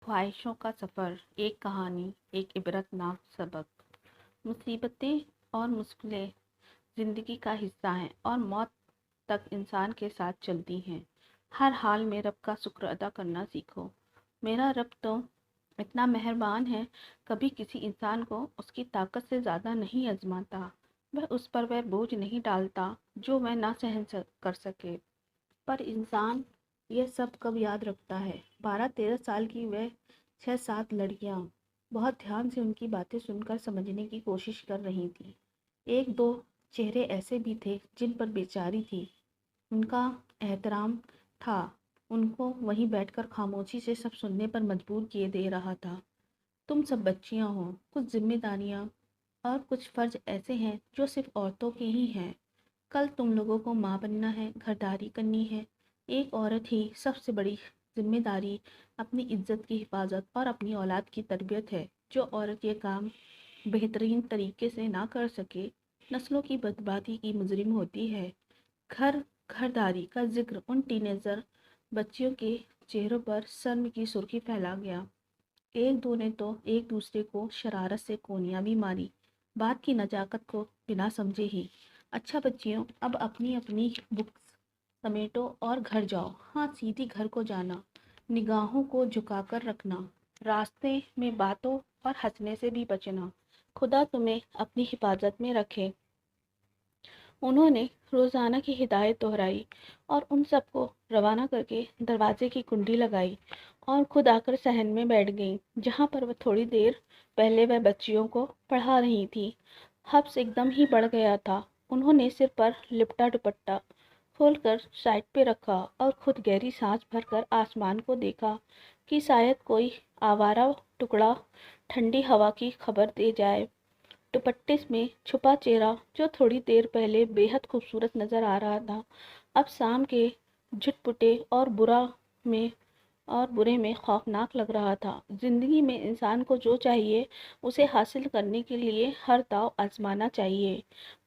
ख्वाहिशों का सफ़र, एक कहानी, एक इबरतनाक सबक। मुसीबतें और मुश्किलें ज़िंदगी का हिस्सा हैं और मौत तक इंसान के साथ चलती हैं। हर हाल में रब का शुक्र अदा करना सीखो। मेरा रब तो इतना मेहरबान है, कभी किसी इंसान को उसकी ताकत से ज़्यादा नहीं आजमाता। वह उस पर वह बोझ नहीं डालता जो वह ना कर सके। पर इंसान यह सब कब याद रखता है। 12-13 साल की वह 6-7 लड़कियां बहुत ध्यान से उनकी बातें सुनकर समझने की कोशिश कर रही थी। एक दो चेहरे ऐसे भी थे जिन पर बेचारी थी उनका एहतराम था, उनको वहीं बैठकर खामोशी से सब सुनने पर मजबूर किए दे रहा था। तुम सब बच्चियां हो, कुछ जिम्मेदारियां और कुछ फर्ज ऐसे हैं जो सिर्फ औरतों के ही हैं। कल तुम लोगों को माँ बनना है, घरदारी करनी है। एक औरत ही सबसे बड़ी जिम्मेदारी अपनी इज्जत की हिफाजत और अपनी औलाद की तरबियत है। जो औरत ये काम बेहतरीन तरीके से ना कर सके, नस्लों की बर्बादी की मुजरिम होती है। घरदारी का जिक्र उन टीनेजर बच्चियों के चेहरों पर शर्म की सुर्खी फैला गया। एक दो ने तो एक दूसरे को शरारत से कोनियां भी मारी, बात की नजाकत को बिना समझे ही। अच्छा बच्चियों, अब अपनी अपनी बुक्स समेटो और घर जाओ। हाँ, सीधी घर को जाना, निगाहों को झुकाकर रखना, रास्ते में बातों और हंसने से भी बचना। खुदा तुम्हें अपनी हिफाजत में रखे। उन्होंने रोज़ाना की हिदायत दोहराई और उन सबको रवाना करके दरवाजे की कुंडी लगाई और खुद आकर सहन में बैठ गई, जहाँ पर वह थोड़ी देर पहले वह बच्चियों को पढ़ा रही थी। हफ्स एकदम ही बढ़ गया था। उन्होंने सिर पर लिपटा दुपट्टा खोलकर साइड पे रखा और खुद गहरी सांस भरकर आसमान को देखा कि शायद कोई आवारा टुकड़ा ठंडी हवा की खबर दे जाए। दुपट्टे में छुपा चेहरा जो थोड़ी देर पहले बेहद खूबसूरत नजर आ रहा था, अब शाम के झुटपुटे में और बुरे में खौफनाक लग रहा था। जिंदगी में इंसान को जो चाहिए उसे हासिल करने के लिए हर दांव आजमाना चाहिए।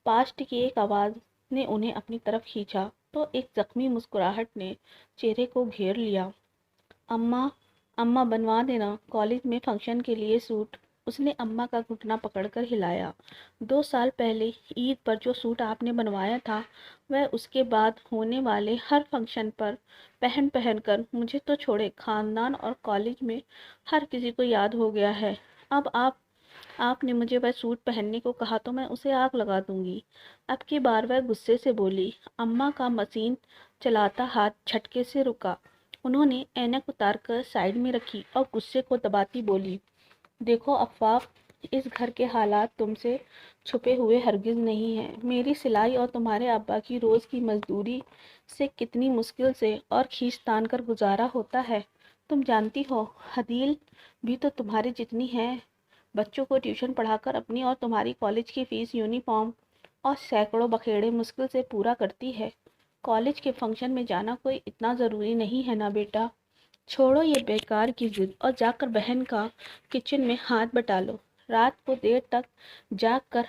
पास्ट की एक आवाज़ ने उन्हें अपनी तरफ खींचा तो एक जख्मी मुस्कुराहट ने चेहरे को घेर लिया। अम्मा, अम्मा बनवा देना कॉलेज में फंक्शन के लिए सूट। उसने अम्मा का घुटना पकड़कर हिलाया। 2 साल पहले ईद पर जो सूट आपने बनवाया था, वह उसके बाद होने वाले हर फंक्शन पर पहन पहन कर मुझे तो छोड़े खानदान और कॉलेज में हर किसी को याद हो गया है। अब आपने मुझे वह सूट पहनने को कहा तो मैं उसे आग लगा दूंगी। अब की बार वह गुस्से से बोली। अम्मा का मशीन चलाता हाथ झटके से रुका। उन्होंने ऐनक उतारकर साइड में रखी और गुस्से को दबाती बोली, देखो अफ़ाफ, इस घर के हालात तुमसे छुपे हुए हरगिज़ नहीं हैं। मेरी सिलाई और तुम्हारे अब्बा की रोज़ की मजदूरी से कितनी मुश्किल से और खींच तान कर गुजारा होता है, तुम जानती हो। हदील भी तो तुम्हारी जितनी है, बच्चों को ट्यूशन पढ़ाकर अपनी और तुम्हारी कॉलेज की फ़ीस, यूनिफॉर्म और सैकड़ों बखेड़े मुश्किल से पूरा करती है। कॉलेज के फंक्शन में जाना कोई इतना ज़रूरी नहीं है ना बेटा। छोड़ो ये बेकार की जिद और जाकर बहन का किचन में हाथ बटा लो। रात को देर तक जाग कर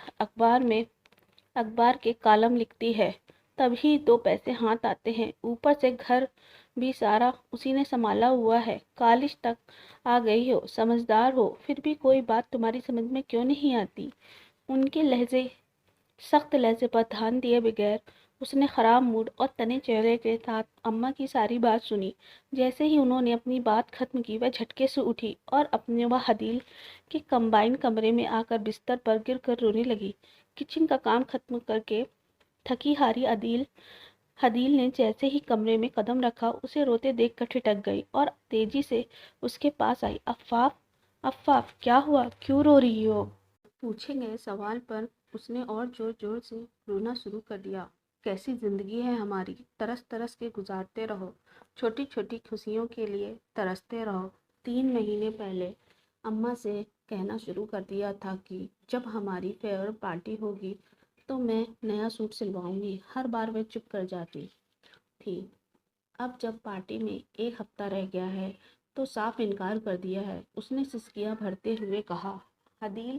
अखबार के कॉलम लिखती है, तभी 2 पैसे हाथ आते हैं। ऊपर से घर भी सारा उसी ने संभाला हुआ है। कॉलेज तक आ गई हो, समझदार हो, फिर भी कोई बात तुम्हारी समझ में क्यों नहीं आती। उनके सख्त लहजे पर ध्यान दिए बगैर उसने खराब मूड और तने चेहरे के साथ अम्मा की सारी बात सुनी। जैसे ही उन्होंने अपनी बात खत्म की, वह झटके से उठी और अपने व हदील के कंबाइन कमरे में आकर बिस्तर पर गिर कर रोने लगी। किचन का काम खत्म करके थकी हारी हदील ने जैसे ही कमरे में कदम रखा, उसे रोते देख कर ठिठक गई और तेजी से उसके पास आई। अफ़ाफ, अफ़ाफ, क्या हुआ, क्यों रो रही हो। पूछे गए सवाल पर उसने और जोर जोर से रोना शुरू कर दिया। कैसी जिंदगी है हमारी, तरस तरस के गुजारते रहो, छोटी छोटी खुशियों के लिए तरसते रहो। 3 महीने पहले अम्मा से कहना शुरू कर दिया था कि जब हमारी फेयरवेल पार्टी होगी तो मैं नया सूट सिलवाऊंगी। हर बार वह चुप कर जाती थी। अब जब पार्टी में 1 हफ्ता रह गया है तो साफ इनकार कर दिया है, उसने सिसकियां भरते हुए कहा। हदील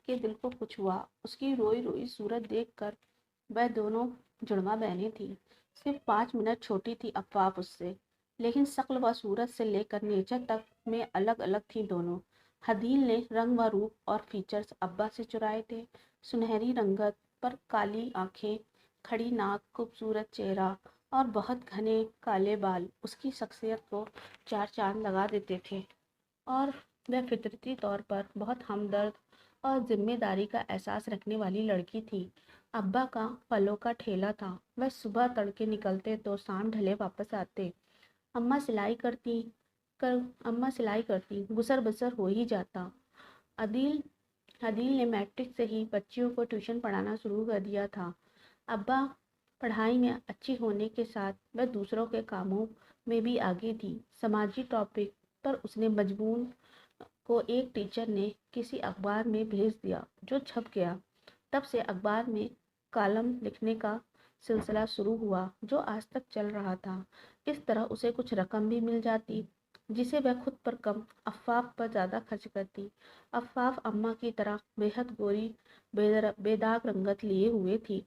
के दिल को कुछ हुआ। उसकी रोई रोई सूरत देखकर। वह दोनों जुड़वा बहनें थीं, सिर्फ 5 मिनट छोटी थी अफ़ाफ उससे। लेकिन शक्ल व सूरत से लेकर नेचर तक में अलग अलग थी दोनों। हदील ने रंग व रूप और फीचर्स अब्बा से चुराए थे। सुनहरी रंगत पर काली आंखें, खड़ी नाक, खूबसूरत चेहरा और बहुत घने काले बाल उसकी शख्सियत को चार चांद लगा देते थे। और वह फितरती तौर पर बहुत हमदर्द और जिम्मेदारी का एहसास रखने वाली लड़की थी। अब्बा का फलों का ठेला था। वह सुबह तड़के निकलते तो शाम ढले वापस आते। अम्मा सिलाई करती अम्मा सिलाई करती, गुसर बसर हो ही जाता। अदील अदील ने मैट्रिक से ही बच्चियों को ट्यूशन पढ़ाना शुरू कर दिया था। अब्बा पढ़ाई में अच्छी होने के साथ वह दूसरों के कामों में भी आगे थी। समाजी टॉपिक पर उसने मजमून को एक टीचर ने किसी अखबार में भेज दिया जो छप गया। तब से अखबार में कॉलम लिखने का सिलसिला शुरू हुआ जो आज तक चल रहा था। इस तरह उसे कुछ रकम भी मिल जाती जिसे वह खुद पर कम, अफ़ाफ पर ज़्यादा खर्च करती। अफ़ाफ अम्मा की तरह बेहद गोरी बेदाग रंगत लिए हुए थी।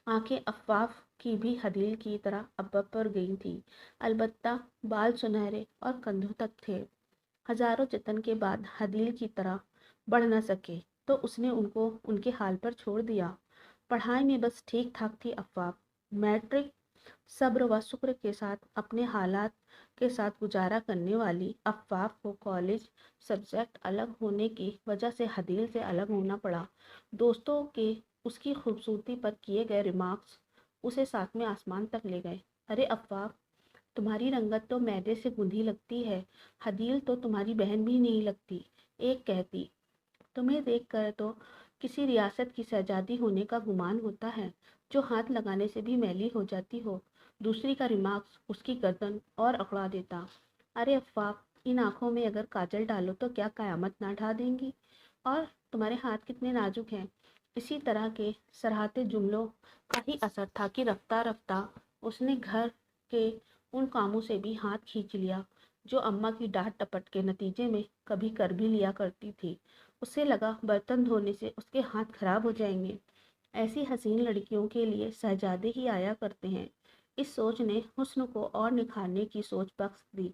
आंखें अफ़ाफ की भी हदील की तरह अब्बा पर गई थी, अलबत्ता बाल सुनहरे और कंधों तक थे। हजारों जतन के बाद हदील की तरह बढ़ न सके तो उसने उनको उनके हाल पर छोड़ दिया। पढ़ाई में बस ठीक ठाक थी अफ़वाफ। मैट्रिक सब्र व शुक्र के साथ अपने हालात के साथ गुजारा करने वाली अफ़वाफ को कॉलेज सब्जेक्ट अलग होने की वजह से हदील से अलग होना पड़ा। दोस्तों के उसकी खूबसूरती पर किए गए रिमार्क्स उसे साथ में आसमान तक ले गए। अरे अफ़वाफ, तुम्हारी रंगत तो मैदे से गुंधी लगती है। हदील तो तुम्हारी बहन भी नहीं लगती, एक कहती। तुम्हें देखकर तो किसी रियासत की शहजादी होने का गुमान होता है जो हाथ लगाने से भी मैली हो जाती हो। दूसरी का रिमार्क्स उसकी गर्दन और अकड़ा देता। अरे अफ़ाफ, इन आंखों में अगर काजल डालो तो क्या कयामत ना ढा देंगी? और तुम्हारे हाथ कितने नाजुक हैं। इसी तरह के सराहते जुमलों का ही असर था कि रफ्ता रफ्ता उसने घर के उन कामों से भी हाथ खींच लिया जो अम्मा की डांट टपट के नतीजे में कभी कर भी लिया करती थी। उसे लगा बर्तन धोने से उसके हाथ खराब हो जाएंगे। ऐसी हसीन लड़कियों के लिए शहजादे ही आया करते हैं। इस सोच ने हुस्न को और निखारने की सोच बख्श दी।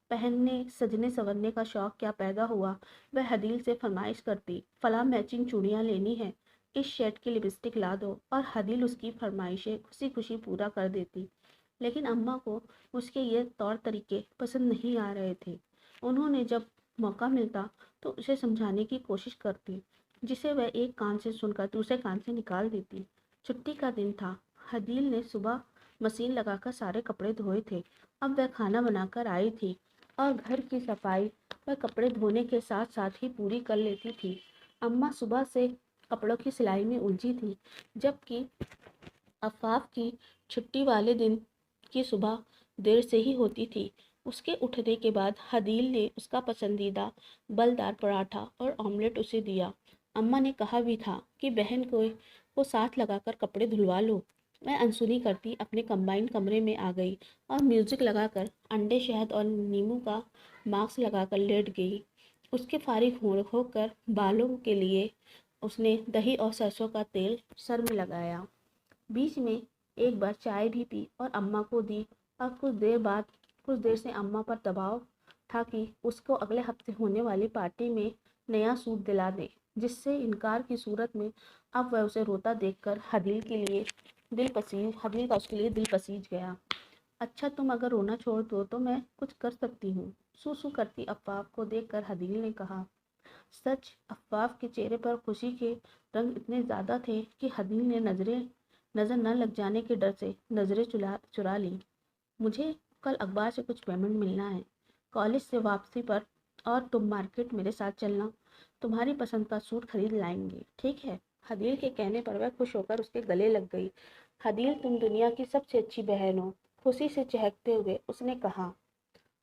पहनने सजने संवरने का शौक क्या पैदा हुआ। वह हदील से फरमाइश करती, फला मैचिंग चूड़ियाँ लेनी है, इस शेड की लिपस्टिक ला दो, और हदील उसकी फरमाइशें खुशी खुशी पूरा कर देती। लेकिन अम्मा को उसके ये तौर तरीके पसंद नहीं आ रहे थे। उन्होंने जब मौका मिलता तो उसे समझाने की कोशिश करती, जिसे वह एक कान से सुनकर दूसरे कान से निकाल देती। छुट्टी का दिन था। हदील ने सुबह मशीन लगाकर सारे कपड़े धोए थे। अब वह खाना बनाकर आई थी और घर की सफाई वह कपड़े धोने के साथ साथ ही पूरी कर लेती थी। अम्मा सुबह से कपड़ों की सिलाई में उलझी थी, जबकि अफ़ाफ की छुट्टी वाले दिन की सुबह देर से ही होती थी। उसके उठने के बाद हदील ने उसका पसंदीदा बलदार पराठा और ऑमलेट उसे दिया। अम्मा ने कहा भी था कि बहन को साथ लगाकर कपड़े धुलवा लो। मैं अनसुनी करती अपने कंबाइन कमरे में आ गई और म्यूजिक लगाकर अंडे, शहद और नींबू का मास्क लगाकर लेट गई। उसके फारिग होकर बालों के लिए उसने दही और सरसों का तेल सर में लगाया। बीच में एक बार चाय भी पी और अम्मा को दी। और कुछ देर से अम्मा पर दबाव था कि उसको अगले हफ्ते होने वाली पार्टी में नया सूट दिला दे, जिससे इनकार की सूरत में अब वह उसे रोता देखकर हदील का उसके लिए दिल पसीज गया। अच्छा, तुम अगर रोना छोड़ दो तो मैं कुछ कर सकती हूँ, सू करती अफ़वाफ को देखकर हदील ने कहा। सच, अफ़वाफ के चेहरे पर खुशी के रंग इतने ज़्यादा थे कि हदील ने नज़र न लग जाने के डर से नज़रें चुरा ली। मुझे कल अखबार से कुछ पेमेंट मिलना है, कॉलेज से वापसी पर, और तुम मार्केट मेरे साथ चलना। तुम्हारी पसंद का सूट खरीद लाएंगे, ठीक है? हदील के कहने पर वह खुश होकर उसके गले लग गई। हदील, तुम दुनिया की सबसे अच्छी बहन हो, खुशी से चहकते हुए उसने कहा।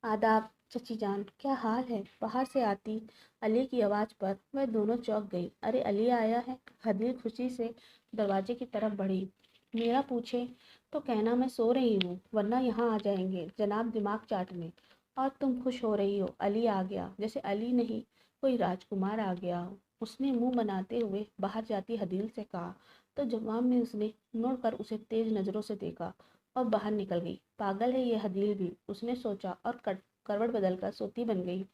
आदाब चची जान, क्या हाल है? बाहर से आती अली की आवाज़ पर वह दोनों चौंक गई। अरे, अली आया है? हदील खुशी से दरवाजे की तरफ बढ़ी। मेरा पूछे तो कहना मैं सो रही हूँ, वरना यहाँ आ जाएंगे जनाब दिमाग चाटने। और तुम खुश हो रही हो, अली आ गया, जैसे अली नहीं कोई राजकुमार आ गया हो, उसने मुंह बनाते हुए बाहर जाती हदील से कहा। तो जवाब में उसने मुड़ कर उसे तेज नज़रों से देखा और बाहर निकल गई। पागल है ये हदील भी, उसने सोचा और करवट बदल कर सोती बन गई।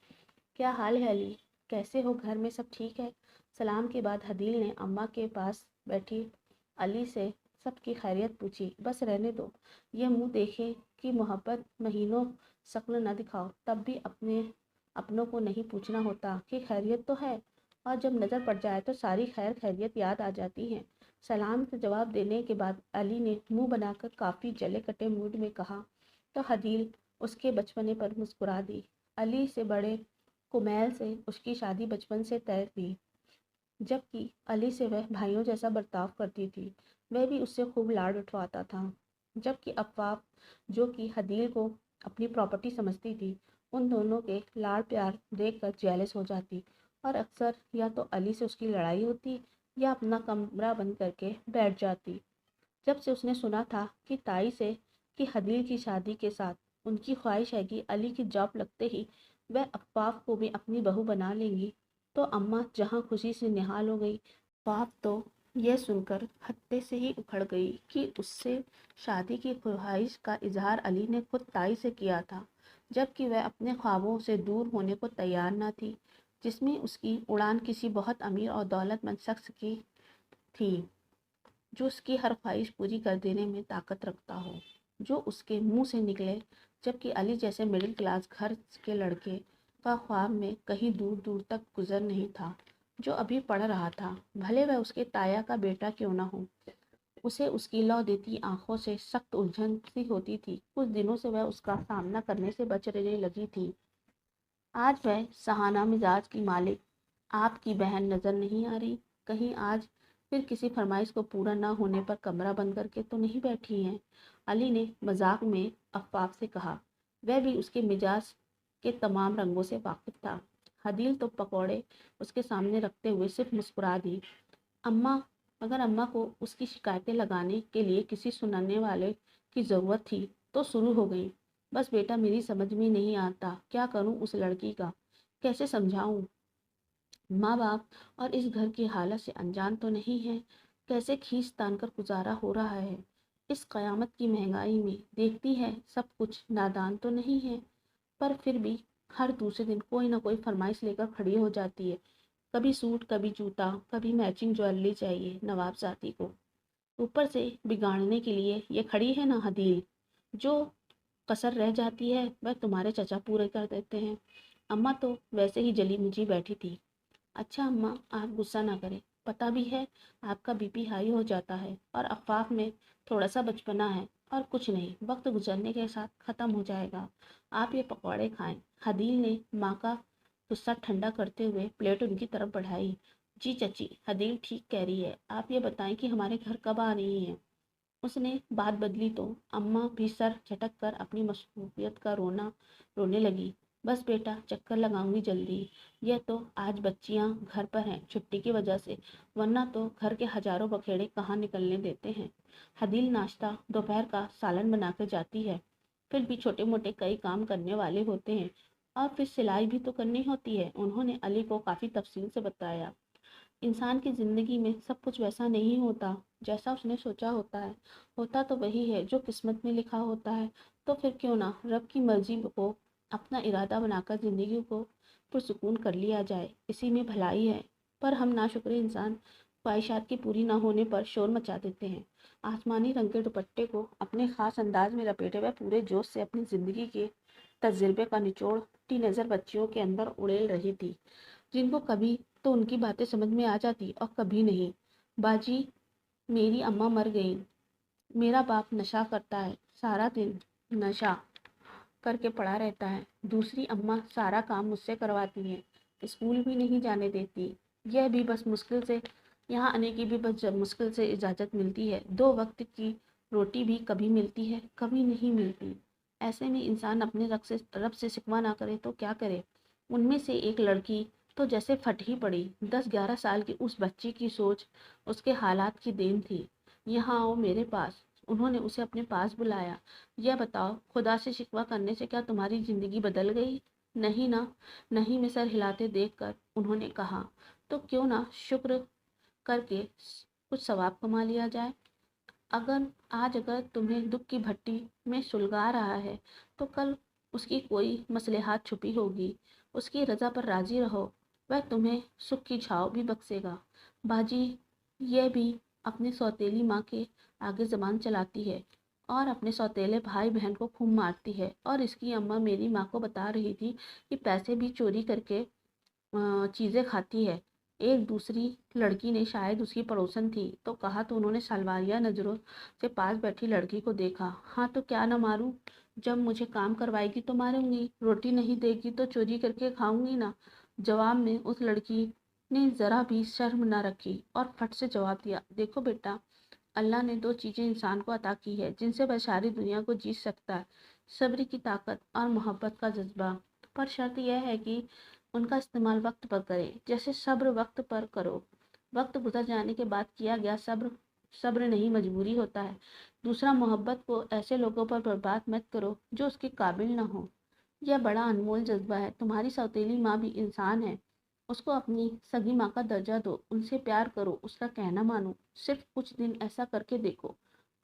क्या हाल है अली, कैसे हो, घर में सब ठीक है? सलाम के बाद हदील ने अम्मा के पास बैठी अली से सबकी खैरियत पूछी। बस रहने दो, यह मुंह देखे कि मोहब्बत महीनों शक्ल न दिखाओ, तब भी अपनों को नहीं पूछना होता कि खैरियत तो है, और जब नज़र पड़ जाए तो सारी खैर खैरियत याद आ जाती है। सलाम का जवाब देने के बाद अली ने मुंह बनाकर काफ़ी जले कटे मूड में कहा तो हदील उसके बचपने पर मुस्कुरा दी। अली से बड़े कुमैल से उसकी शादी बचपन से तय थी, जबकि अली से वह भाइयों जैसा बर्ताव करती थी। वह भी उससे खूब लाड उठवाता था। जबकि अफ़ाफ, जो कि हदील को अपनी प्रॉपर्टी समझती थी, उन दोनों के लाड़ प्यार देखकर जेलस हो जाती और अक्सर या तो अली से उसकी लड़ाई होती या अपना कमरा बंद करके बैठ जाती। जब से उसने सुना था कि ताई से कि हदील की शादी के साथ उनकी ख्वाहिश है कि अली की जॉब लगते ही वह अफ़ाफ को भी अपनी बहू बना लेंगी, तो अम्मा जहाँ खुशी से निहाल हो गई, अफ़ाफ तो यह सुनकर हत्ते से ही उखड़ गई कि उससे शादी की ख्वाहिश का इजहार अली ने खुद ताई से किया था, जबकि वह अपने ख्वाबों से दूर होने को तैयार न थी, जिसमें उसकी उड़ान किसी बहुत अमीर और दौलतमंद शख्स की थी, जो उसकी हर ख्वाहिश पूरी कर देने में ताकत रखता हो, जो उसके मुंह से निकले। जबकि अली जैसे मिडिल क्लास घर के लड़के का ख्वाब में कहीं दूर दूर तक गुजर नहीं था, जो अभी पढ़ रहा था, भले वह उसके ताया का बेटा क्यों ना हो। उसे उसकी लौ देती आंखों से सख्त उलझन सी होती थी। कुछ दिनों से वह उसका सामना करने से बच रहने लगी थी। आज वह सहाना मिजाज की मालिक आपकी बहन नजर नहीं आ रही, कहीं आज फिर किसी फरमाइश को पूरा ना होने पर कमरा बंद करके तो नहीं बैठी हैं? अली ने मजाक में अफ़ाफ से कहा। वह भी उसके मिजाज के तमाम रंगों से वाकिफ था। हदील तो पकौड़े उसके सामने रखते हुए सिर्फ मुस्कुरा दी। अम्मा, अगर अम्मा को उसकी शिकायतें लगाने के लिए किसी सुनाने वाले की ज़रूरत थी तो शुरू हो गई। बस बेटा, मेरी समझ में नहीं आता, क्या करूं उस लड़की का, कैसे समझाऊं? माँ बाप और इस घर की हालत से अनजान तो नहीं है, कैसे खींच तान कर गुजारा हो रहा है इस कयामत की महंगाई में। देखती है सब कुछ, नादान तो नहीं है, पर फिर भी हर दूसरे दिन कोई ना कोई फरमाइश लेकर खड़ी हो जाती है। कभी सूट, कभी जूता, कभी मैचिंग ज्वेलरी चाहिए नवाबजादी को। ऊपर से बिगाड़ने के लिए ये खड़ी है ना हदील, जो कसर रह जाती है वह तुम्हारे चचा पूरे कर देते हैं। अम्मा तो वैसे ही जली मुझी बैठी थी। अच्छा अम्मा, आप गुस्सा ना करें, पता भी है आपका बीपी हाई हो जाता है, और अफ़ाफ में थोड़ा सा बचपना है, और कुछ नहीं, वक्त गुजरने के साथ ख़त्म हो जाएगा। आप ये पकौड़े खाएं। हदील ने माँ का गुस्सा ठंडा करते हुए प्लेट उनकी तरफ बढ़ाई। जी चची, हदील ठीक कह रही है, आप ये बताएं कि हमारे घर कब आ रही हैं? उसने बात बदली तो अम्मा भी सर झटक कर अपनी मसरूफियत का रोने लगी। बस बेटा, चक्कर लगाऊंगी जल्दी। यह तो आज बच्चियां घर पर हैं छुट्टी की वजह से, वरना तो घर के हजारों बखेड़े कहाँ निकलने देते हैं। हदील नाश्ता दोपहर का सालन बनाकर जाती है, फिर भी छोटे मोटे कई काम करने वाले होते हैं, और फिर सिलाई भी तो करनी होती है। उन्होंने अली को काफ़ी तफसील से बताया। इंसान की ज़िंदगी में सब कुछ वैसा नहीं होता जैसा उसने सोचा होता है, होता तो वही है जो किस्मत में लिखा होता है। तो फिर क्यों ना रब की मर्जी को अपना इरादा बनाकर ज़िंदगी को पुरसुकून कर लिया जाए, इसी में भलाई है। पर हम नाशुक्र इंसान ख्वाहिशात की पूरी ना होने पर शोर मचा देते हैं। आसमानी रंग के दुपट्टे को अपने ख़ास अंदाज में लपेटे हुए पूरे जोश से अपनी ज़िंदगी के तजुर्बे का निचोड़ टीनेजर बच्चियों के अंदर उड़ेल रही थी, जिनको कभी तो उनकी बातें समझ में आ जाती और कभी नहीं। बाजी, मेरी अम्मा मर गई, मेरा बाप नशा करता है, सारा दिन नशा करके पड़ा रहता है, दूसरी अम्मा सारा काम मुझसे करवाती हैं, स्कूल भी नहीं जाने देती, यह भी बस मुश्किल से यहाँ आने की भी बस मुश्किल से इजाज़त मिलती है, 2 वक्त की रोटी भी कभी मिलती है कभी नहीं मिलती। ऐसे में इंसान अपने रब से शिकवा ना करे तो क्या करे। उनमें से एक लड़की तो जैसे फट ही पड़ी। 10-11 साल की उस बच्ची की सोच उसके हालात की देन थी। यहाँ आओ मेरे पास, उन्होंने उसे अपने पास बुलाया। यह बताओ, खुदा से शिकवा करने से क्या तुम्हारी ज़िंदगी बदल गई? नहीं ना। नहीं में सर हिलाते देखकर उन्होंने कहा, तो क्यों ना शुक्र करके कुछ सवाब कमा लिया जाए। अगर तुम्हें दुख की भट्टी में सुलगा रहा है तो कल उसकी कोई मसलहत छुपी होगी। उसकी रज़ा पर राज़ी रहो, वह तुम्हें सुख की छाँव भी बख्शेगा। बाजी ये भी अपनी सौतेली माँ के आगे ज़बान चलाती है और अपने सौतेले भाई बहन को खूब मारती है। और इसकी अम्मा मेरी माँ को बता रही थी कि पैसे भी चोरी करके चीज़ें खाती है। एक दूसरी लड़की ने, शायद उसकी पड़ोसन थी, तो कहा तो उन्होंने सलवारिया नज़रों से पास बैठी लड़की को देखा। हाँ तो क्या ना मारूं, जब मुझे काम करवाएगी तो मारूंगी, रोटी नहीं देगी तो चोरी करके खाऊंगी ना। जवाब में उस लड़की ने ज़रा भी शर्म ना रखी और फट से जवाब दिया, देखो बेटा, अल्लाह ने दो चीज़ें इंसान को अता की है जिनसे वह सारी दुनिया को जीत सकता है, सब्र की ताकत और मोहब्बत का जज्बा। पर शर्त यह है कि उनका इस्तेमाल वक्त पर करें। जैसे सब्र वक्त पर करो, वक्त गुजर जाने के बाद किया गया सब्र सब्र नहीं मजबूरी होता है। दूसरा, मोहब्बत को ऐसे लोगों पर बर्बाद मत करो जो उसके काबिल ना हो। यह बड़ा अनमोल जज्बा है। तुम्हारी सौतेली माँ भी इंसान है, उसको अपनी सगी माँ का दर्जा दो, उनसे प्यार करो, उसका कहना मानो। सिर्फ कुछ दिन ऐसा करके देखो,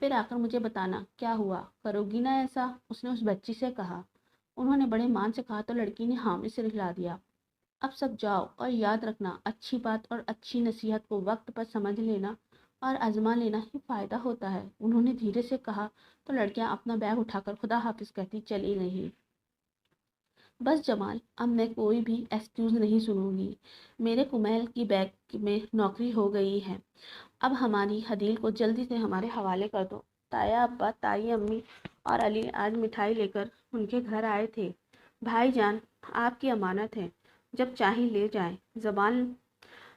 फिर आकर मुझे बताना क्या हुआ। करोगी ना ऐसा? उसने उस बच्ची से कहा। उन्होंने बड़े मान से कहा तो लड़की ने हाँ में सिर हिला दिया। अब सब जाओ और याद रखना, अच्छी बात और अच्छी नसीहत को वक्त पर समझ लेना और आजमा लेना ही फ़ायदा होता है। उन्होंने धीरे से कहा तो लड़कियां अपना बैग उठाकर खुदा हाफिज कहती चली गईं। बस जमाल, अब मैं कोई भी एक्सक्यूज़ नहीं सुनूंगी। मेरे कुमैल की बैंक में नौकरी हो गई है। अब हमारी हदील को जल्दी से हमारे हवाले कर दो। ताया अब्बा, ताई अम्मी और अली आज मिठाई लेकर उनके घर आए थे। भाईजान, आपकी अमानत है, जब चाहे ले जाएं।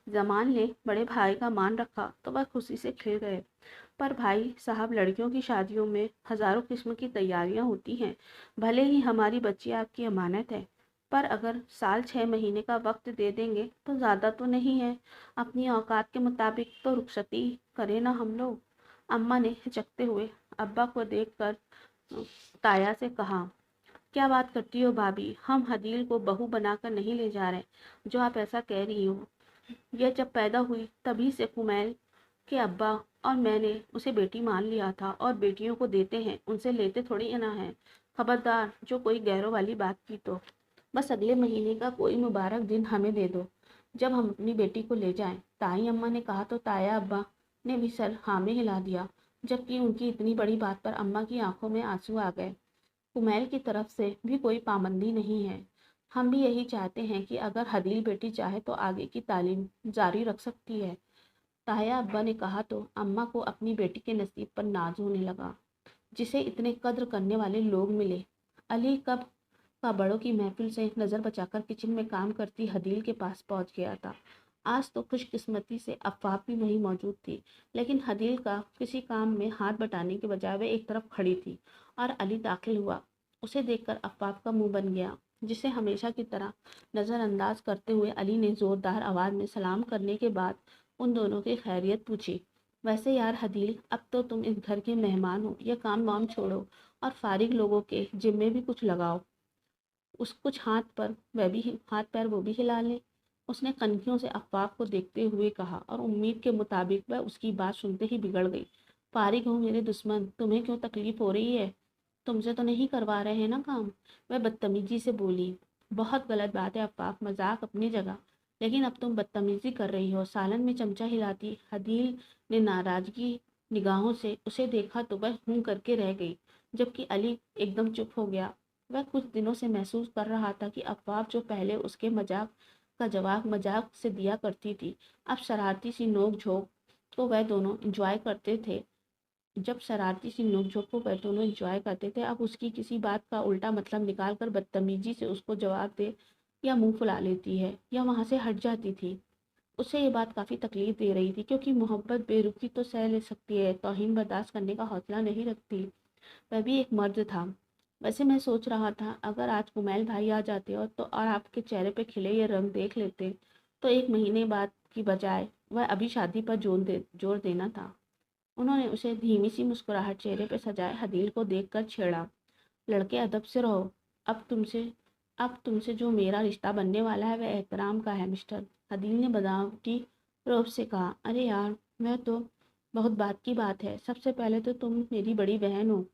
जमान ने बड़े भाई का मान रखा तो वह खुशी से खिल गए। पर भाई साहब, लड़कियों की शादियों में हजारों किस्म की तैयारियां होती हैं। भले ही हमारी बच्ची आपकी अमानत है, पर अगर साल 6 महीने का वक्त दे देंगे तो ज़्यादा तो नहीं है। अपनी औकात के मुताबिक तो रुखसती करें ना हम लोग। अम्मा ने हिचकते हुए अब्बा को देखकर ताया से कहा, क्या बात करती हो भाभी, हम हदील को बहू बनाकर नहीं ले जा रहे जो आप ऐसा कह रही हो। यह जब पैदा हुई तभी से कुमैल के अब्बा और मैंने उसे बेटी मान लिया था, और बेटियों को देते हैं, उनसे लेते थोड़ी ना है। खबरदार जो कोई गैरों वाली बात की तो बस अगले महीने का कोई मुबारक दिन हमें दे दो, जब हम अपनी बेटी को ले जाएं। ताई अम्मा ने कहा तो ताया अब्बा ने भी सर हाँ में हिला दिया, जबकि उनकी इतनी बड़ी बात पर अम्मा की आंखों में आंसू आ गए। कुमैल की तरफ से भी कोई पाबंदी नहीं है। हम भी यही चाहते हैं कि अगर हदील बेटी चाहे तो आगे की तालीम जारी रख सकती है। ताया अब्बा ने कहा तो अम्मा को अपनी बेटी के नसीब पर नाज होने लगा, जिसे इतने कद्र करने वाले लोग मिले। अली कब का बड़ों की महफिल से नज़र बचाकर किचन में काम करती हदील के पास पहुंच गया था। आज तो खुशकिस्मती से अफ़ाफ भी वहीं मौजूद थी, लेकिन हदील का किसी काम में हाथ बटाने के बजाय वह एक तरफ खड़ी थी और अली दाखिल हुआ। उसे देखकर अफ़ाफ का मुंह बन गया, जिसे हमेशा की तरह नज़रअंदाज करते हुए अली ने ज़ोरदार आवाज़ में सलाम करने के बाद उन दोनों की खैरियत पूछी। वैसे यार हदील, अब तो तुम इस घर के मेहमान हो, यह काम वाम छोड़ो और फारिग लोगों के जिम्मे भी कुछ लगाओ। उस कुछ हाथ पैर वो भी हिला ले। उसने कनखियों से अफ़वाह को देखते हुए कहा, और उम्मीद के मुताबिक वह उसकी बात सुनते ही बिगड़ गई। फारिग हो मेरे दुश्मन, तुम्हें क्यों तकलीफ हो रही है? तुमसे तो नहीं करवा रहे हैं ना काम? वह बदतमीजी से बोली। बहुत गलत बात है अफ़वाह, मजाक अपनी जगह, लेकिन अब तुम बदतमीजी कर रही हो। सालन में चमचा हिलाती हदील ने नाराजगी निगाहों से उसे देखा तो वह हूं करके रह गई, जबकि अली एकदम चुप हो गया। वह कुछ दिनों से महसूस कर रहा था कि अफ़वाह जो पहले उसके मजाक का जवाब मजाक से दिया करती थी, अब शरारती सी नोक झोंक को वह दोनों इंजॉय करते थे। जब शरारती सी नोक-झोंक को वह दोनों एंजॉय करते थे, अब उसकी किसी बात का उल्टा मतलब निकाल कर बदतमीजी से उसको जवाब दे या मुंह फुला लेती है या वहाँ से हट जाती थी। उसे ये बात काफ़ी तकलीफ दे रही थी, क्योंकि मोहब्बत बेरुखी तो सह ले सकती है, तौहीन बर्दाश्त करने का हौसला नहीं रखती। वह भी एक मर्द था। वैसे मैं सोच रहा था, अगर आज कुमैल भाई आ जाते और आपके चेहरे पे खिले ये रंग देख लेते तो 1 महीने बाद की बजाय वह अभी शादी पर जोर देना था। उन्होंने उसे धीमी सी मुस्कुराहट चेहरे पर सजाए हदील को देखकर छेड़ा। लड़के, अदब से रहो। अब तुमसे अब तुमसे जो मेरा रिश्ता बनने वाला है वह एहतराम का है मिस्टर। हदील ने बदावटी रूप से कहा। अरे यार, मैं तो बहुत बात की बात है। सबसे पहले तो तुम मेरी बड़ी बहन हो,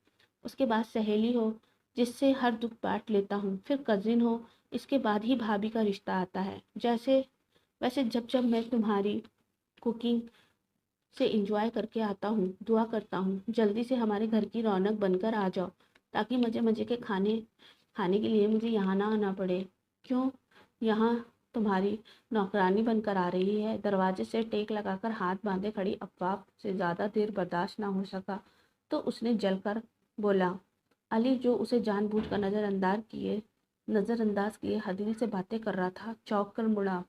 उसके बाद सहेली हो जिससे हर दुख बांट लेता हूँ, फिर कजिन हो, इसके बाद ही भाभी का रिश्ता आता है। जैसे वैसे जब जब मैं तुम्हारी कुकिंग से इंजॉय करके आता हूँ, दुआ करता हूँ जल्दी से हमारे घर की रौनक बनकर आ जाओ, ताकि मज़े मज़े के खाने खाने के लिए मुझे यहाँ ना आना पड़े। क्यों, यहाँ तुम्हारी नौकरानी बनकर आ रही है। दरवाजे से टेक लगाकर हाथ बांधे खड़ी अफ़वाह से ज़्यादा देर बर्दाश्त ना हो सका तो उसने जलकर बोला। अली, जो उसे जानबूझकर नज़रअंदाज किए हदील से बातें कर रहा था, चौंक कर मुड़ा।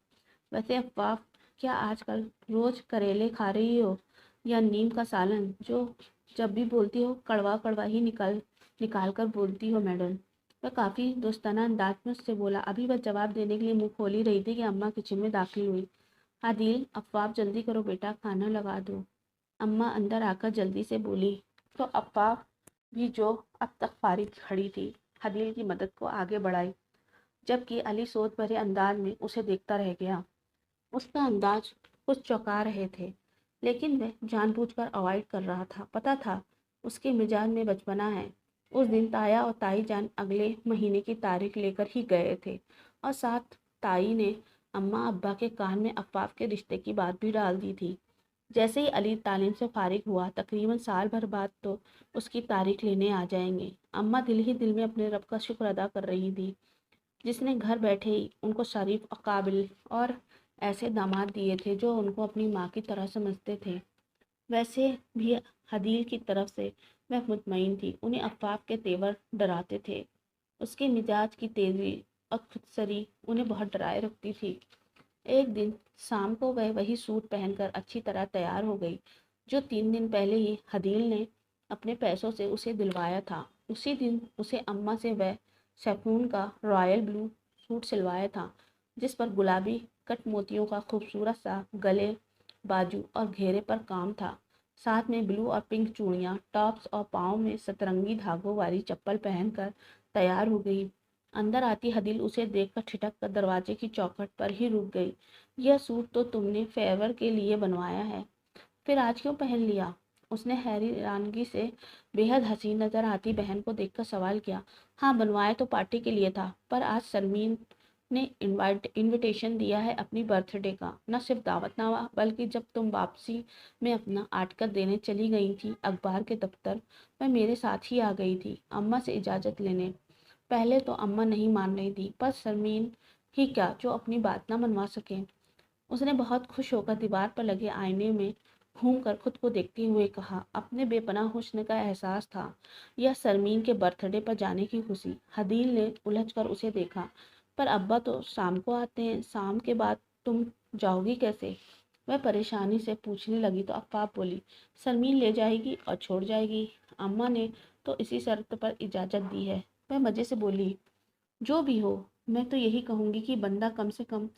वैसे अफ़वाह, क्या आजकल रोज करेले खा रही हो या नीम का सालन, जो जब भी बोलती हो कड़वा कड़वा ही निकाल निकाल कर बोलती हो मैडम। वह काफ़ी दोस्ताना अंदाज में उससे बोला। अभी वह जवाब देने के लिए मुंह खोल ही रही थी कि अम्मा किचन में दाखिल हुई। आदिल, अफ़वाह जल्दी करो बेटा, खाना लगा दो। अम्मा अंदर आकर जल्दी से बोली। तो अफ़वाह भी, जो अब तक फारिग खड़ी थी, हदील की मदद को आगे बढ़ाई, जबकि अली सोच भरे अंदाज में उसे देखता रह गया। उसका अंदाज कुछ चौंका रहे थे, लेकिन वह जानबूझकर अवॉइड कर रहा था। पता था उसके मिजाज में बचपना है। उस दिन ताया और ताई जान अगले महीने की तारीख लेकर ही गए थे, और साथ ताई ने अम्मा अब्बा के कान में अफ़ाफ के रिश्ते की बात भी डाल दी थी। जैसे ही अली तालीम से फारिग हुआ, तकरीबन साल भर बाद तो उसकी तारीख लेने आ जाएंगे। अम्मा दिल ही दिल में अपने रब का शुक्र अदा कर रही थी, जिसने घर बैठे ही उनको शरीफ और काबिल और ऐसे दामाद दिए थे जो उनको अपनी माँ की तरह समझते थे। वैसे भी हदील की तरफ से वह मुतमईन थी। उन्हें अफ़ाफ के तेवर डराते थे। उसके मिजाज की तेज़ी और खुदसरी उन्हें बहुत डराए रखती थी। एक दिन शाम को वह वही सूट पहनकर अच्छी तरह तैयार हो गई, जो 3 दिन पहले ही हदील ने अपने पैसों से उसे दिलवाया था। उसी दिन उसे अम्मा से वह सैफून का रॉयल ब्लू सूट सिलवाया था, जिस पर गुलाबी कट मोतियों का खूबसूरत सा गले, बाजू और घेरे पर काम था। साथ में ब्लू और पिंक चूड़ियाँ, टॉप्स और पाँव में सतरंगी धागों वाली चप्पल पहनकर तैयार हो गई। अंदर आती हदील उसे देखकर ठिठक कर दरवाजे की चौखट पर ही रुक गई। यह सूट तो तुमने फेवर के लिए बनवाया है, फिर आज क्यों पहन लिया? उसने हैरानगी से बेहद हसीन नजर आती बहन को देखकर सवाल किया। हाँ, बनवाया तो पार्टी के लिए था, पर आज सरमीन ने इनविटेशन दिया है अपनी बर्थडे का। न सिर्फ दावतनामा, बल्कि जब तुम वापसी में अपना आटकर देने चली गई थी अखबार के दफ्तर, मैं मेरे साथ ही आ गई थी अम्मा से इजाज़त लेने। पहले तो अम्मा नहीं मान रही थी, पर सरमीन ही क्या जो अपनी बात ना मनवा सके। उसने बहुत खुश होकर दीवार पर लगे आईने में घूमकर खुद को देखते हुए कहा। अपने बेपनाह हुस्न का एहसास था, यह सरमीन के बर्थडे पर जाने की खुशी। हदील ने उलझकर उसे देखा। पर अब्बा तो शाम को आते हैं, शाम के बाद तुम जाओगी कैसे? वह परेशानी से पूछने लगी तो अफ़ाफ बोली, सरमीन ले जाएगी और छोड़ जाएगी। अम्मा ने तो इसी शर्त पर इजाज़त दी है। वह मज़े से बोली, जो भी हो, मैं तो यही कहूँगी कि बंदा कम से कम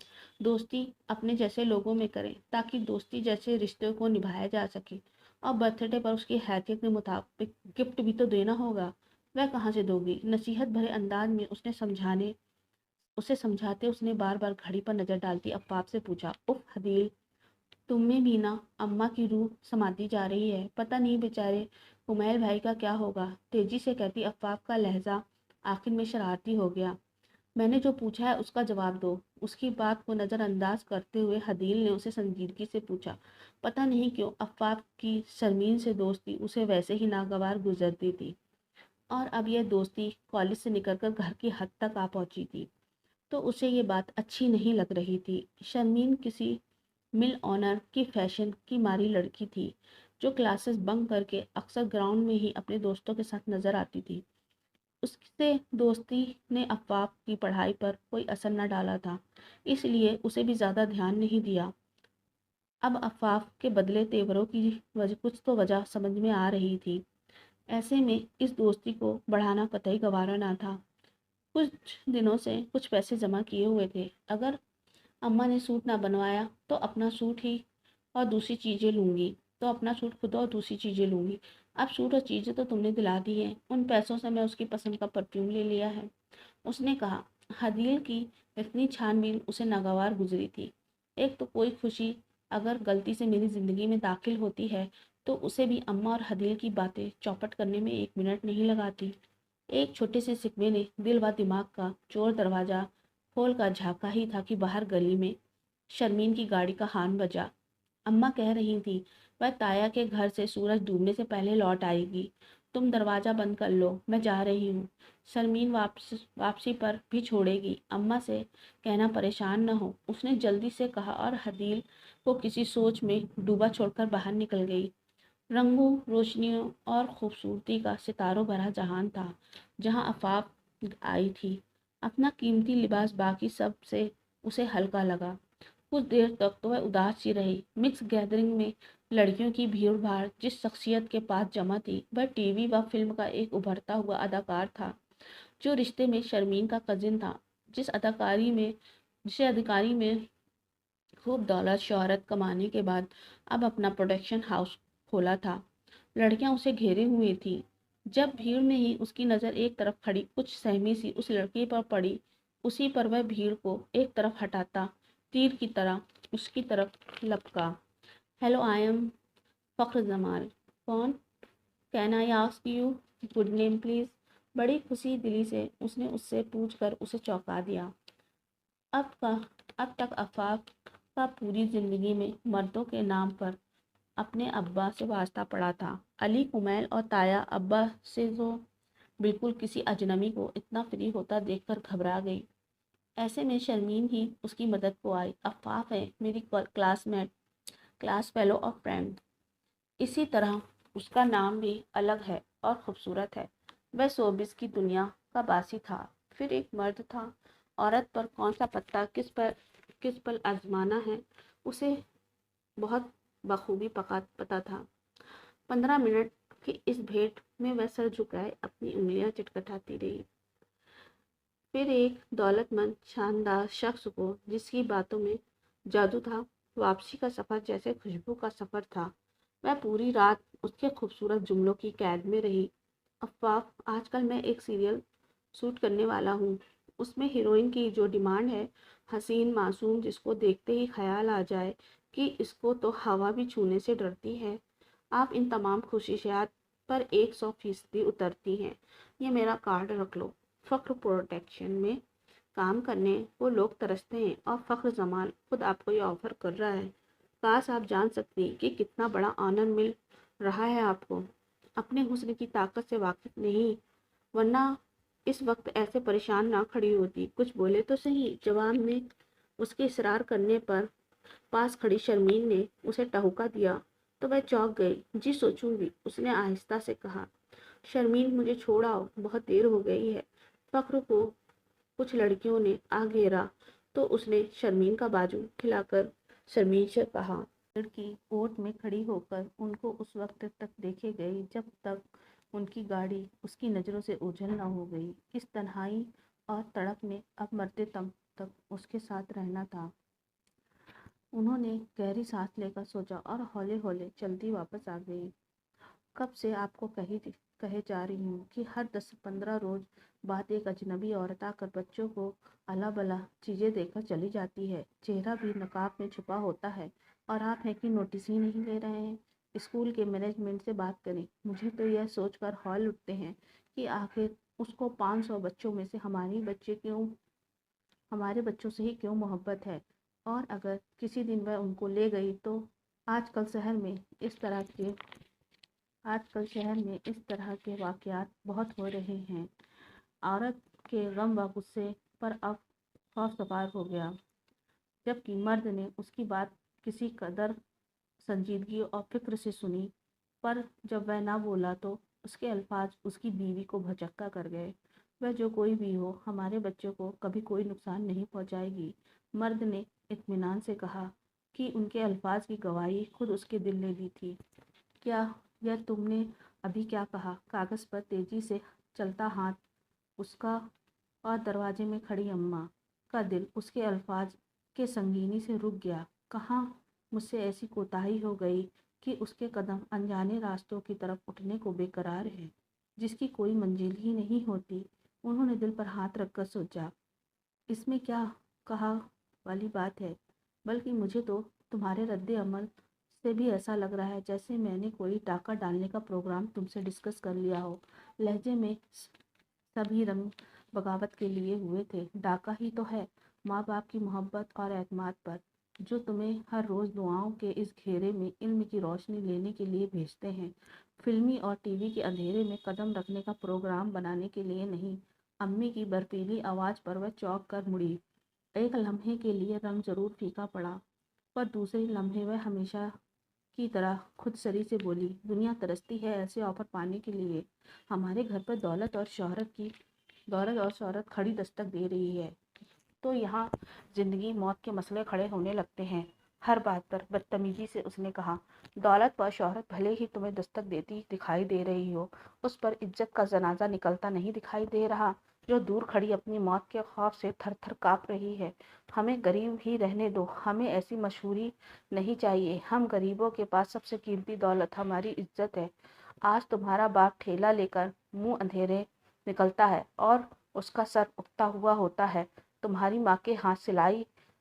दोस्ती अपने जैसे लोगों में करे, ताकि दोस्ती जैसे रिश्तों को निभाया जा सके। और बर्थडे पर उसकी हैसियत के मुताबिक गिफ्ट भी तो देना होगा। वह कहाँ से दोगी? नसीहत भरे अंदाज में उसे समझाते उसने बार बार घड़ी पर नजर डालती अफ़ाफ से पूछा। उफ हदील, तुम्हें भी ना अम्मा की रूह समाती जा रही है। पता नहीं बेचारे उमैल भाई का क्या होगा, तेजी से कहती अफ़ाफ का लहजा आखिर में शरारती हो गया। मैंने जो पूछा है उसका जवाब दो। उसकी बात को नज़रअंदाज करते हुए हदील ने उसे संजीदगी से पूछा। पता नहीं क्यों अफ़ाफ की शर्मीन से दोस्ती उसे वैसे ही नागवार गुजरती थी, और अब यह दोस्ती कॉलेज से निकलकर घर की हद तक आ पहुंची थी, तो उसे ये बात अच्छी नहीं लग रही थी। शर्मीन किसी मिल ऑनर की फैशन की मारी लड़की थी, जो क्लासेस बंक करके अक्सर ग्राउंड में ही अपने दोस्तों के साथ नजर आती थी। उससे दोस्ती ने अफ़ाफ की पढ़ाई पर कोई असर न डाला था, इसलिए उसे भी ज़्यादा ध्यान नहीं दिया। अब अफ़ाफ के बदले तेवरों की वजह कुछ तो वजह समझ में आ रही थी। ऐसे में इस दोस्ती को बढ़ाना कतई गवारा ना था। कुछ दिनों से कुछ पैसे जमा किए हुए थे। अगर अम्मा ने सूट ना बनवाया तो अपना सूट ही और दूसरी चीज़ें लूँगी, तो अपना सूट खुद और दूसरी चीज़ें लूँगी। अब सूट और चीज़ें तो तुमने दिला दी हैं, उन पैसों से मैं उसकी पसंद का परफ्यूम ले लिया है, उसने कहा। हदील की इतनी छानबीन उसे नागवार गुजरी थी। एक तो कोई खुशी अगर गलती से मेरी ज़िंदगी में दाखिल होती है تو उसे भी अम्मा और हदील की बातें चौपट करने में 1 मिनट नहीं लगाती। एक छोटे से सिकवे ने दिल व दिमाग का चोर दरवाजा खोल कर झाँका ही था कि बाहर गली में शर्मीन की गाड़ी का हॉर्न बजा। अम्मा कह रही थी, वह ताया के घर से सूरज डूबने से पहले लौट आएगी। तुम दरवाज़ा बंद कर लो, मैं जा रही हूँ। शर्मीन वापसी पर भी छोड़ेगी। अम्मा से कहना परेशान न हो, उसने जल्दी से कहा और हदील को किसी सोच में डूबा छोड़कर बाहर निकल गई। रंगों, रोशनियों और खूबसूरती का सितारों भरा जहान था, जहाँ आफाक आई थी। अपना कीमती लिबास बाकी सब से उसे हल्का लगा। कुछ देर तक तो वह उदास सी रही। मिक्स गैदरिंग में लड़कियों की भीड़ भाड़ जिस शख्सियत के पास जमा थी, वह टीवी व फिल्म का एक उभरता हुआ अदाकार था, जो रिश्ते में शर्मीन का कजिन था। जिसे अधिकारी में खूब दौलत शोहरत कमाने के बाद अब अपना प्रोडक्शन हाउस खोला था। लड़कियां उसे घेरे हुई थी। जब भीड़ में ही उसकी नज़र एक तरफ खड़ी कुछ सहमी सी उस लड़की पर पड़ी, उसी पर वह भीड़ को एक तरफ हटाता तीर की तरह उसकी तरफ लपका। Hello, I am Fakhr Jamal. कौन? Can I ask you good name please? बड़ी खुशी दिली से उसने उससे पूछकर उसे चौंका दिया। अब का अब तक आफाक का पूरी ज़िंदगी में मर्दों के नाम पर अपने अब्बा से वास्ता पड़ा था। अली, कुमैल और ताया अब्बा से तो बिल्कुल किसी अजनबी को इतना फ्री होता देखकर घबरा गई। ऐसे में शर्मीन ही उसकी मदद को आई। आफाक है मेरी क्लासमेट, क्लास फेलो और फ्रेंड। इसी तरह उसका नाम भी अलग है और खूबसूरत है। वह शोबिस की दुनिया का बासी था, फिर एक मर्द था। औरत पर कौन सा पत्ता किस पल आजमाना है, उसे बहुत बखूबी पता था। 15 मिनट की इस भेंट में वह सर झुकाए अपनी उंगलियां चिटकटाती रही। फिर एक दौलतमंद शानदार शख्स को, जिसकी बातों में जादू था, वापसी का सफ़र जैसे खुशबू का सफ़र था। वह पूरी रात उसके खूबसूरत जुमलों की कैद में रही। अफ़ाक, आजकल मैं एक सीरियल शूट करने वाला हूँ। उसमें हीरोइन की जो डिमांड है, हसीन मासूम जिसको देखते ही ख्याल आ जाए कि इसको तो हवा भी छूने से डरती है। आप इन तमाम खुशियात पर 100% उतरती हैं। ये मेरा कार्ड रख लो। फ़ख्र प्रोटेक्शन में काम करने को लोग तरसते हैं और फ़ख्र जमाल खुद आपको ये ऑफ़र कर रहा है। काश आप जान सकती कि कितना बड़ा ऑनर मिल रहा है आपको। अपने हुस्न की ताकत से वाकिफ़ नहीं, वरना इस वक्त ऐसे परेशान ना खड़ी होती। कुछ बोले तो सही। जवाब में उसके इसरार करने पर पास खड़ी शर्मीन ने उसे टहुका दिया तो वह चौंक गई। जी सोचूंगी, उसने आहिस्ता से कहा। शर्मीन, मुझे छोड़ आओ, बहुत देर हो गई है। फ़ख्र को कुछ लड़कियों ने आ घेरा तो उसने शर्मीन का बाजू खिलाकर शर्मीन से कहा। लड़की कोर्ट में खड़ी होकर उनको उस वक्त तक देखे गई जब तक उनकी गाड़ी उसकी नज़रों से ओझल न हो गई। इस तन्हाई और तड़प में अब मरते दम तक उसके साथ रहना था। उन्होंने गहरी सांस लेकर सोचा और हौले हौले चलती वापस आ गई। कब से आपको कहे जा रही हूँ कि हर 10-15 रोज बाद एक अजनबी औरत आकर बच्चों को अला बला चीज़ें देकर चली जाती है। चेहरा भी नकाब में छुपा होता है और आप हैं कि नोटिस ही नहीं ले रहे हैं। स्कूल के मैनेजमेंट से बात करें। मुझे तो यह सोचकर हौल उठते हैं कि आखिर उसको 500 बच्चों में से हमारे बच्चों से ही क्यों मोहब्बत है। और अगर किसी दिन वह उनको ले गई तो आजकल शहर में इस तरह के वाक़यात बहुत हो रहे हैं। औरत के गम व गुस्से पर अब खौफ सवार हो गया, जबकि मर्द ने उसकी बात किसी कदर संजीदगी और फिक्र से सुनी। पर जब वह ना बोला तो उसके अल्फाज उसकी बीवी को भौचक्का कर गए। वह जो कोई भी हो, हमारे बच्चों को कभी कोई नुकसान नहीं पहुंचाएगी। मर्द ने इत्मीनान से कहा कि उनके अल्फाज की गवाही खुद उसके दिल ने दी थी। क्या यह तुमने अभी क्या कहा? कागज़ पर तेजी से चलता हाथ उसका और दरवाजे में खड़ी अम्मा का दिल उसके अल्फाज के संगीनी से रुक गया। कहाँ मुझसे ऐसी कोताही हो गई कि उसके कदम अनजाने रास्तों की तरफ उठने को बेकरार हैं, जिसकी कोई मंजिल ही नहीं होती। उन्होंने दिल पर हाथ रखकर सोचा, इसमें क्या कहा वाली बात है, बल्कि मुझे तो तुम्हारे रद्द अमल से भी ऐसा लग रहा है जैसे मैंने कोई डाका डालने का प्रोग्राम तुमसे डिस्कस कर लिया हो। लहजे में सभी रंग बगावत के लिए हुए थे। डाका ही तो है, माँ बाप की मोहब्बत और एतमाद पर, जो तुम्हें हर रोज़ दुआओं के इस घेरे में इल्म की रोशनी लेने के लिए भेजते हैं, फिल्मी और टीवी के अंधेरे में कदम रखने का प्रोग्राम बनाने के लिए नहीं। अम्मी की बर्फीली आवाज़ पर वह चौंक कर मुड़ी। एक लम्हे के लिए रंग जरूर फीका पड़ा, पर दूसरे लम्हे वह हमेशा की तरह खुद सरी से बोली, दुनिया तरसती है ऐसे ऑफर पाने के लिए। हमारे घर पर दौलत और शोहरत खड़ी दस्तक दे रही है, तो यहाँ जिंदगी मौत के मसले खड़े होने लगते हैं। हर बात पर बदतमीजी से उसने कहा, दौलत व शोहरत भले ही तुम्हें दस्तक देती दिखाई दे रही हो, उस पर इज्जत का जनाजा निकलता नहीं दिखाई दे रहा, जो दूर खड़ी अपनी मौत के खौफ से थर थर काँप रही है। हमें गरीब ही रहने दो, हमें ऐसी मशहूरी नहीं चाहिए। हम गरीबों के पास सबसे कीमती दौलत हमारी इज्जत है। आज तुम्हारा बाप ठेला लेकर मुंह अंधेरे निकलता है और उसका सर उठता हुआ होता है। तुम्हारी माँ के हाथ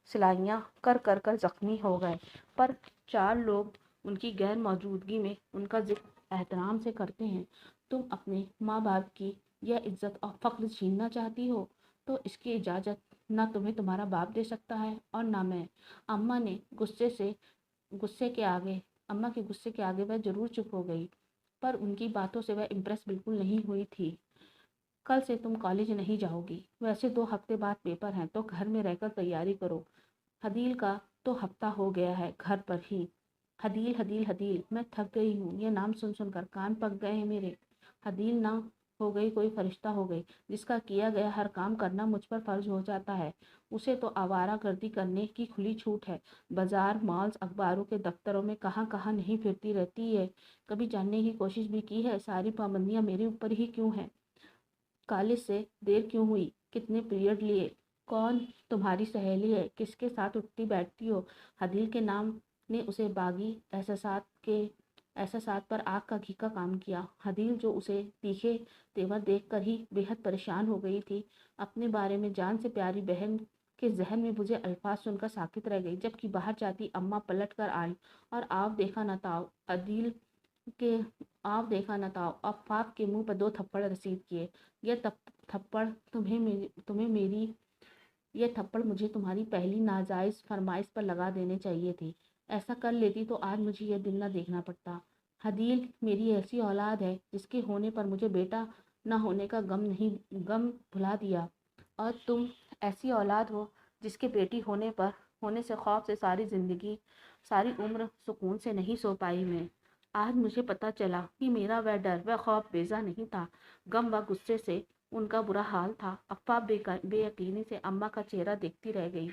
सिलाइयाँ कर कर कर जख्मी हो गए, पर 4 लोग उनकी गैर मौजूदगी में उनका जिक्र एहतराम से करते हैं। तुम अपने माँ बाप की यह इज्जत और फख्र छीनना चाहती हो, तो इसकी इजाज़त ना तुम्हें तुम्हारा बाप दे सकता है और ना मैं। अम्मा ने गुस्से के आगे अम्मा के गुस्से के आगे वह जरूर चुप हो गई, पर उनकी बातों से वह इम्प्रेस बिल्कुल नहीं हुई थी। कल से तुम कॉलेज नहीं जाओगी, वैसे 2 हफ्ते बाद पेपर हैं, तो घर में रहकर तैयारी करो। हदील का तो हफ्ता हो गया है घर पर ही। हदील हदील हदील, मैं थक गई हूँ, ये नाम सुन सुनकर कान पक गए हैं मेरे। हदील ना हो गई कोई फरिश्ता हो गई, जिसका किया गया हर काम करना मुझ पर फर्ज हो जाता है। उसे तो आवारागर्दी करने की खुली छूट है। बाजार, मॉल्स, अखबारों के दफ्तरों में कहाँ कहाँ नहीं फिरती रहती है। कभी जानने की कोशिश भी की है सारी पाबंदियाँ मेरे ऊपर ही क्यों हैं? कॉलेज से देर क्यों हुई? कितने पीरियड लिए? कौन तुम्हारी सहेली है? किसके साथ उठती बैठती हो? हदील के नाम ने उसे बागी एहसासात पर आग का घी का काम किया। हदील, जो उसे तीखे तेवर देखकर ही बेहद परेशान हो गई थी, अपने बारे में जान से प्यारी बहन के जहन में बुझे अल्फाज सुनकर साकित रह गई। जबकि बाहर जाती अम्मा पलट कर आई और आप देखा न ताओ अदील के आप देखा न ताओ अफ़ाफ के मुंह पर 2 थप्पड़ रसीद किए। यह थप्पड़ तुम्हें मेरी ये थप्पड़ मुझे तुम्हारी पहली नाजायज़ फरमाइश पर लगा देने चाहिए थे। ऐसा कर लेती तो आज मुझे यह दिन न देखना पड़ता। हदील मेरी ऐसी औलाद है जिसके होने पर मुझे बेटा न होने का गम भुला दिया, और तुम ऐसी औलाद हो जिसके बेटी होने से खौफ से सारी उम्र सुकून से नहीं सो पाई मैं। आज मुझे पता चला कि मेरा वह डर वह खौफ बेजा नहीं था, गम व गुस्से से उनका बुरा हाल था। अफ़्फ़ाह बेयकीनी से अम्मा का चेहरा देखती रह गई।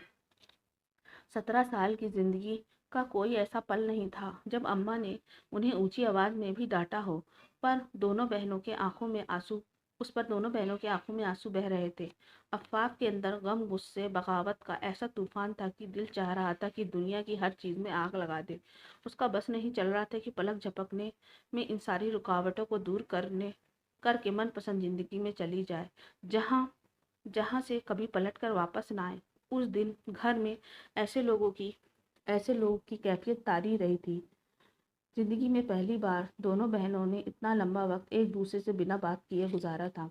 17 साल की जिंदगी का कोई ऐसा पल नहीं था जब अम्मा ने उन्हें ऊंची आवाज में भी डांटा हो, पर दोनों बहनों के आंखों में आंसू उस पर दोनों बहनों के आंखों में आंसू बह रहे थे। अफ़्फ़ाफ के अंदर गम, गुस्से, बगावत का ऐसा तूफान था कि दिल चाह रहा था कि दुनिया की हर चीज़ में आग लगा दे। उसका बस नहीं चल रहा था कि पलक झपकने में इन सारी रुकावटों को दूर करके मनपसंद जिंदगी में चली जाए, जहाँ जहाँ से कभी पलट कर वापस ना आए। उस दिन घर में ऐसे लोगों की कैफियत तारी रही थी। जिंदगी में पहली बार दोनों बहनों ने इतना लंबा वक्त एक दूसरे से बिना बात किए गुजारा था।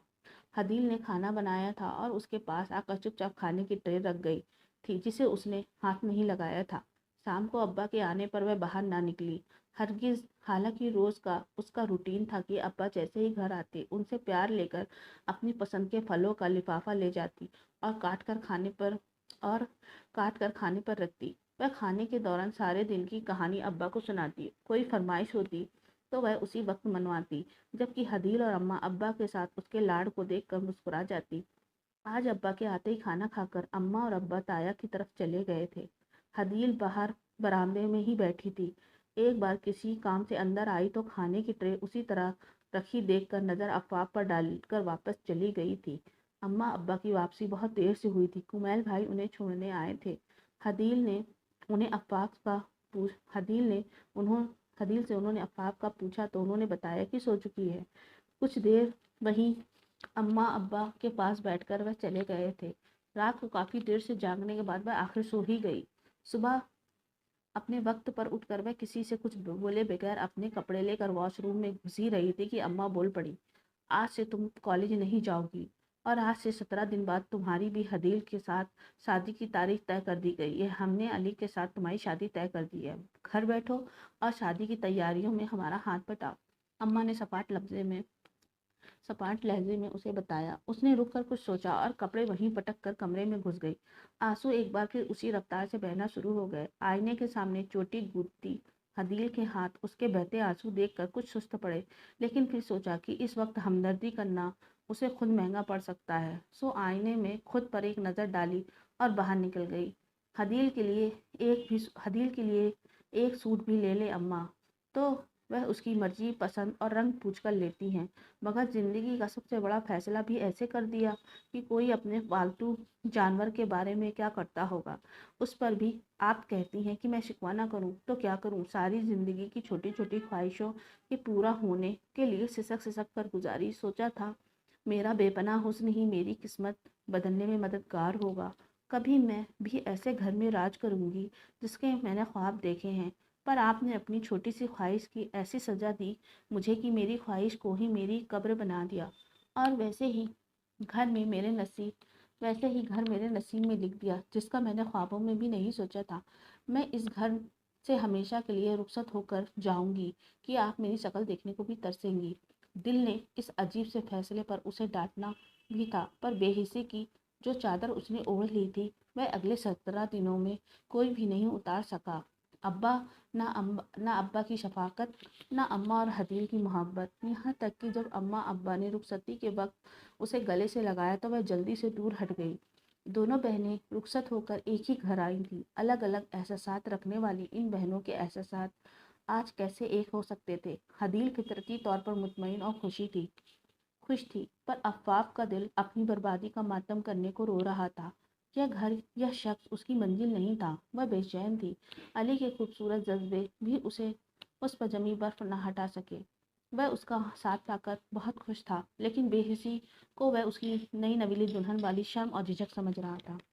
हदील ने खाना बनाया था और उसके पास आकर चुपचाप खाने की ट्रे रख गई थी, जिसे उसने हाथ नहीं लगाया था। शाम को अब्बा के आने पर वह बाहर ना निकली, हरगिज। हालांकि रोज का उसका रूटीन था कि अब्बा जैसे ही घर आते उनसे प्यार लेकर अपनी पसंद के फलों का लिफाफा ले जाती और काट कर खाने पर रखती। वह खाने के दौरान सारे दिन की कहानी अब्बा को सुनाती। कोई फरमाइश होती तो वह उसी वक्त मनवाती, जबकि हदील और अम्मा अब्बा के साथ उसके लाड़ को देखकर मुस्कुरा जाती। आज अब्बा के आते ही खाना खाकर अम्मा और अब्बा ताया की तरफ चले गए थे। हदील बाहर बरामदे में ही बैठी थी। एक बार किसी काम से अंदर आई तो खाने की ट्रे उसी तरह रखी देखकर नजर अफ़वाह पर डालकर वापस चली गई थी। अम्मा अब्बा की वापसी बहुत देर से हुई थी। कुमैल भाई उन्हें छोड़ने आए थे। हदील ने उन्हें अफ़वाह का पूछ हदील से उन्होंने अफ़वाह का पूछा तो उन्होंने बताया कि सो चुकी है। कुछ देर वहीं अम्मा अब्बा के पास बैठकर वह चले गए थे। रात को काफ़ी देर से जागने के बाद वह आखिर सो ही गई। सुबह अपने वक्त पर उठकर वह किसी से कुछ बोले बगैर अपने कपड़े लेकर वॉशरूम में घुसी रही थी कि अम्मा बोल पड़ी, आज से तुम कॉलेज नहीं जाओगी और आज से 17 दिन बाद तुम्हारी भी हदील के साथ शादी की तारीख तय कर दी गई है। हमने अली के साथ तुम्हारी शादी तय कर दी है। घर बैठो और शादी की तैयारियों में हमारा हाथ बटाओ। अम्मा ने सपाट लहजे में उसे बताया। उसने रुक कर कुछ सोचा और कपड़े वहीं पटक कर कमरे में घुस गई। आंसू एक बार फिर उसी रफ्तार से बहना शुरू हो गए। आईने के सामने चोटी गूंथती हदील के हाथ उसके बहते आंसू देखकर कुछ सुस्त पड़े, लेकिन फिर सोचा कि इस वक्त हमदर्दी करना उसे खुद महंगा पड़ सकता है। सो आईने में खुद पर एक नज़र डाली और बाहर निकल गई। हदील के लिए एक सूट भी ले ले अम्मा, तो वह उसकी मर्जी, पसंद और रंग पूछ कर लेती हैं, मगर ज़िंदगी का सबसे बड़ा फैसला भी ऐसे कर दिया कि कोई अपने पालतू जानवर के बारे में क्या करता होगा, उस पर भी आप कहती हैं कि मैं शिकवा ना करूं तो क्या करूं। सारी ज़िंदगी की छोटी छोटी ख्वाहिशों के पूरा होने के लिए सिसक सिसक कर गुजारी। सोचा था मेरा बेपनाह हुस्न ही मेरी किस्मत बदलने में मददगार होगा। कभी मैं भी ऐसे घर में राज करूंगी जिसके मैंने ख्वाब देखे हैं, पर आपने अपनी छोटी सी ख्वाहिश की ऐसी सज़ा दी मुझे कि मेरी ख्वाहिश को ही मेरी कब्र बना दिया। और वैसे ही घर मेरे नसीब में लिख दिया, जिसका मैंने ख्वाबों में भी नहीं सोचा था। मैं इस घर से हमेशा के लिए रुखसत होकर जाऊंगी कि आप मेरी शक्ल देखने को भी तरसेंगी। दिल ने इस अजीब से फैसले पर उसे डांटना भी था, पर बेहिसी की जो चादर उसने ओढ़ ली थी वह अगले 17 दिनों में कोई भी नहीं उतार सका। अब्बा ना अब्बा की शफाकत, ना अम्मा और हदील की मोहब्बत, यहाँ तक कि जब अम्मा अब्बा ने रुखसती के वक्त उसे गले से लगाया तो वह जल्दी से दूर हट गई। दोनों बहनें रुखसत होकर एक ही घर आई थीं। अलग अलग एहसासात रखने वाली इन बहनों के एहसासात आज कैसे एक हो सकते थे। हदील फितरती तौर पर मुतमईन और खुश थी, पर अफ़ाफ का दिल अपनी बर्बादी का मातम करने को रो रहा था। यह घर, यह शख्स उसकी मंजिल नहीं था। वह बेचैन थी। अली के खूबसूरत जज्बे भी उसे उस पर जमी बर्फ न हटा सके। वह उसका साथ पाकर बहुत खुश था, लेकिन बेहिसी को वह उसकी नई नवीली दुल्हन वाली शर्म और झिझक समझ रहा था।